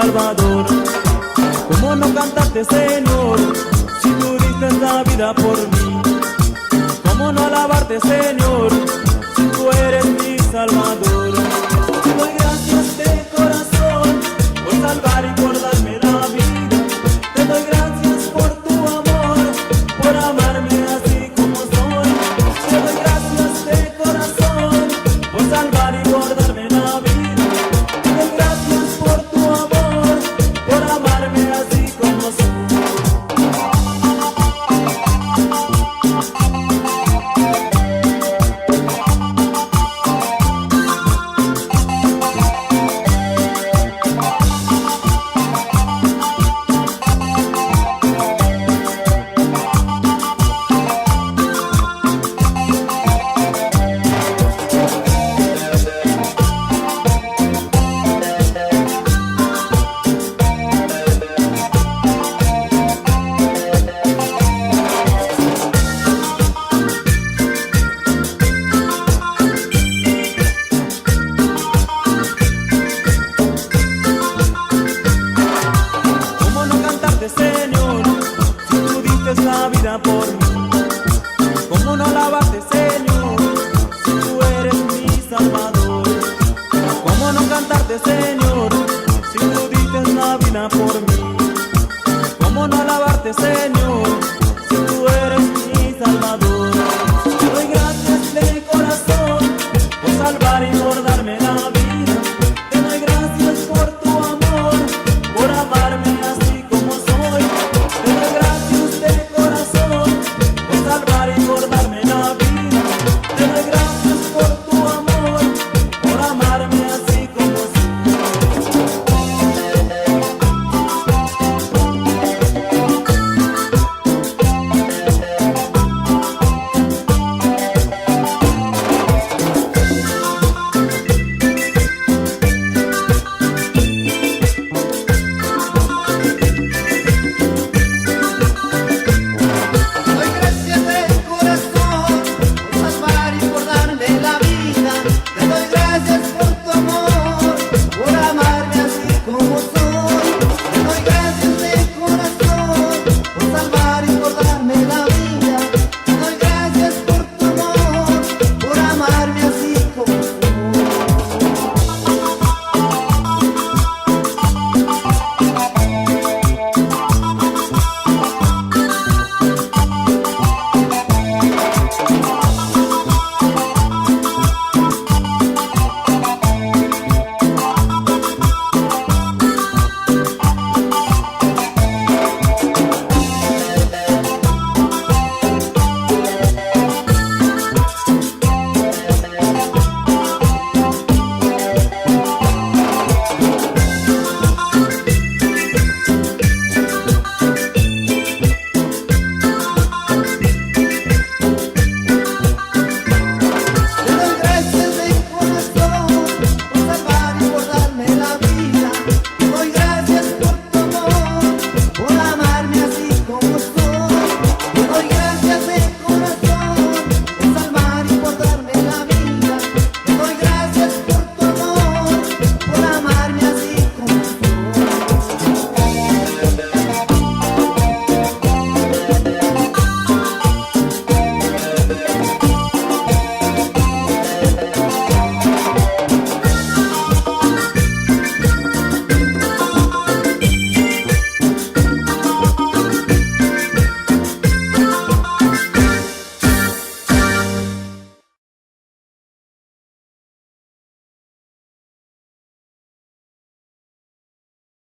Salvador. ¿Cómo no cantarte, Señor, si tú diste la vida por mí? ¿Cómo no alabarte, Señor, si tú eres mi Salvador? Te doy gracias de corazón por salvar y por darme la vida. Te doy gracias por tu amor, por amarme así como soy. Te doy gracias de corazón por salvar y por darme la vida. Te doy gracias por tu amor, por amarme así como soy. Señor, si tú diste la vida por mí, ¿cómo no alabarte, Señor, si tú eres mi Salvador? ¿Cómo no cantarte, Señor?